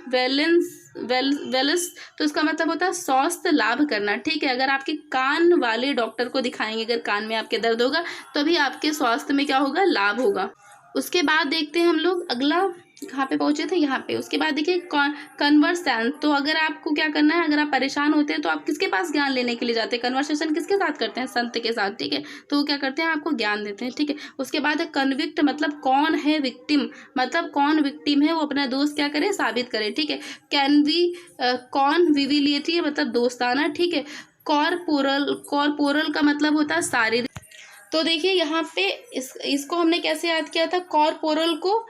वेलस, तो इसका मतलब होता है स्वास्थ्य लाभ करना, ठीक है। अगर आपके कान वाले डॉक्टर को दिखाएंगे, अगर कान में आपके दर्द होगा तो भी आपके स्वास्थ्य में क्या होगा, लाभ होगा। उसके बाद देखते हैं हम लोग अगला, कहाँ पे पहुंचे थे, यहाँ पे। उसके बाद देखिए कन्वर्सेशन, तो अगर आपको क्या करना है, अगर आप परेशान होते हैं तो आप किसके पास ज्ञान लेने के लिए जाते हैं, कन्वर्सेशन किसके साथ करते हैं, संत के साथ, ठीक है। तो वो क्या करते हैं, आपको ज्ञान देते हैं, ठीक है। उसके बाद है कन्विक्ट, मतलब कौन है विक्टिम, मतलब कौन विक्टिम है वो अपना दोस्त क्या करे, साबित करे, ठीक है। कौन विविलिटी, मतलब दोस्ताना, ठीक है। कॉर्पोरल का मतलब होता है शारीरिक, तो देखिए यहाँ पे इसको हमने कैसे याद किया था, कॉर्पोरल को,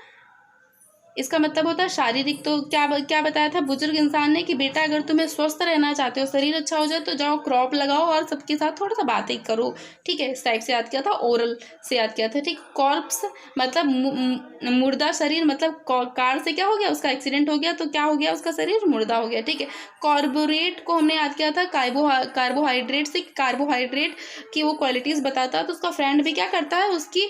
इसका मतलब होता है शारीरिक। तो क्या बताया था बुजुर्ग इंसान ने कि बेटा अगर तुम्हें स्वस्थ रहना चाहते हो, शरीर अच्छा हो जाए, तो जाओ क्रॉप लगाओ और सबके साथ थोड़ा सा बातें करो, ठीक है, इस टाइप से याद किया था। ओरल से याद किया था, ठीक। कॉर्प्स मतलब मुर्दा शरीर, मतलब कार से क्या हो गया, उसका एक्सीडेंट हो गया तो क्या हो गया, उसका शरीर मुर्दा हो गया, ठीक है। कार्बोरेट को हमने याद किया था कार्बोहाइड्रेट से, कार्बोहाइड्रेट की वो क्वालिटीज़ बताता है, तो उसका फ्रेंड भी क्या करता है, उसकी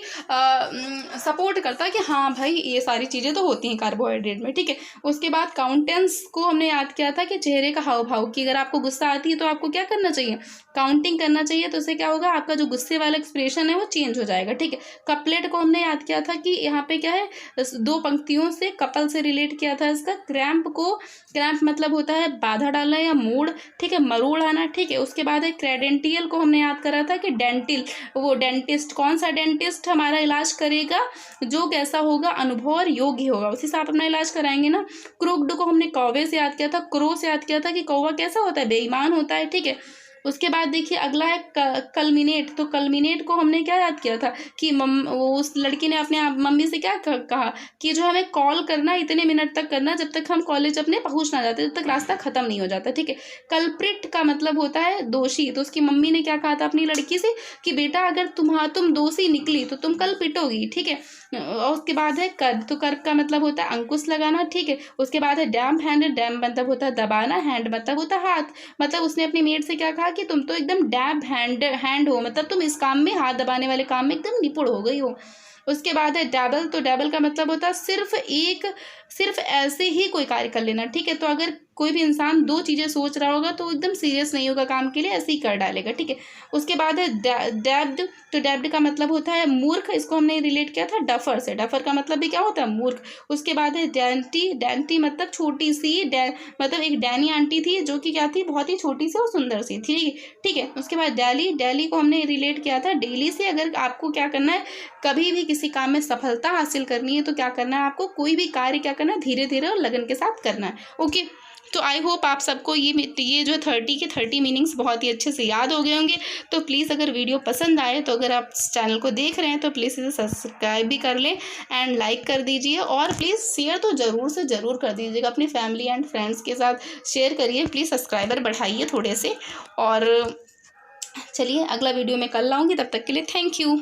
सपोर्ट करता है कि हाँ भाई ये सारी चीज़ें तो होती हैं कार्बोहाइड्रेट में, ठीक है। उसके बाद काउंटेंस को हमने याद किया था कि चेहरे का हाव भाव, कि अगर आपको गुस्सा आती है तो आपको क्या करना चाहिए, काउंटिंग करना चाहिए, तो उससे क्या होगा, आपका जो गुस्से वाला एक्सप्रेशन है वो चेंज हो जाएगा, ठीक है। कपलेट को हमने याद किया था कि यहाँ पे क्या है, 2 पंक्तियों से कपल से रिलेट किया था इसका। क्रैम्प मतलब होता है बाधा डालना या मूड, ठीक है, मरोड़ आना, ठीक है। उसके बाद है क्रेडेंटियल को हमने याद करा था कि डेंटिल, वो डेंटिस्ट, कौन सा डेंटिस्ट हमारा इलाज करेगा, जो कैसा होगा, अनुभव और योग्य होगा, उसी से आप अपना इलाज कराएंगे ना। क्रोक्ड को हमने कौवे से याद किया था, क्रो से याद किया था कि कौवा कैसा होता है, बेईमान होता है, ठीक है। उसके बाद देखिए अगला है कल्मिनेट, तो कल्मिनेट को हमने क्या याद किया था कि उस लड़की ने अपने मम्मी से क्या कहा कि जो हमें कॉल करना इतने मिनट तक करना जब तक हम कॉलेज अपने पहुंच ना जाते, जब तक रास्ता खत्म नहीं हो जाता, ठीक है। कल्प्रिट का मतलब होता है दोषी, तो उसकी मम्मी ने क्या कहा था अपनी लड़की से कि बेटा अगर तुम दोषी निकली तो तुम कल पिटोगी, ठीक है। और उसके बाद है कर्व, तो कर्व का मतलब होता है अंकुश लगाना, ठीक है। उसके बाद है डैम्प हैंड, डैम्प मतलब होता है दबाना, हैंड मतलब होता है हाथ, मतलब उसने अपनी मेट से क्या कहा कि तुम तो एकदम डैम्प हैंड हो, मतलब तुम इस काम में, हाथ दबाने वाले काम में एकदम निपुण हो गई हो। उसके बाद है डैबल, तो डैबल का मतलब होता है सिर्फ ऐसे ही कोई कार्य कर लेना, ठीक है। तो अगर कोई भी इंसान 2 चीज़ें सोच रहा होगा तो एकदम सीरियस नहीं होगा काम के लिए, ऐसे ही कर डालेगा, ठीक है। उसके बाद है डैब्ड, तो डैब्ड का मतलब होता है मूर्ख, इसको हमने रिलेट किया था डफर से, डफर का मतलब भी क्या होता है, मूर्ख। उसके बाद है डैंटी मतलब छोटी सी, मतलब एक डैनी आंटी थी जो कि क्या थी, बहुत ही छोटी सी और सुंदर सी थी, ठीक है। उसके बाद डेली को हमने रिलेट किया था डेली से, अगर आपको क्या करना है, कभी भी किसी काम में सफलता हासिल करनी है तो क्या करना है, आपको कोई भी कार्य क्या करना है, धीरे धीरे और लगन के साथ करना है, ओके। तो आई होप आप सबको ये जो 30 के 30 मीनिंग्स बहुत ही अच्छे से याद हो गए होंगे। तो प्लीज़ अगर वीडियो पसंद आए तो अगर आप चैनल को देख रहे हैं तो प्लीज़ इसे सब्सक्राइब भी कर लें एंड लाइक कर दीजिए, और प्लीज़ शेयर तो ज़रूर से ज़रूर कर दीजिएगा, अपनी फैमिली एंड फ्रेंड्स के साथ शेयर करिए, प्लीज़ सब्सक्राइबर बढ़ाइए थोड़े से। और चलिए अगला वीडियो मैं कल लाऊंगी, तब तक के लिए थैंक यू।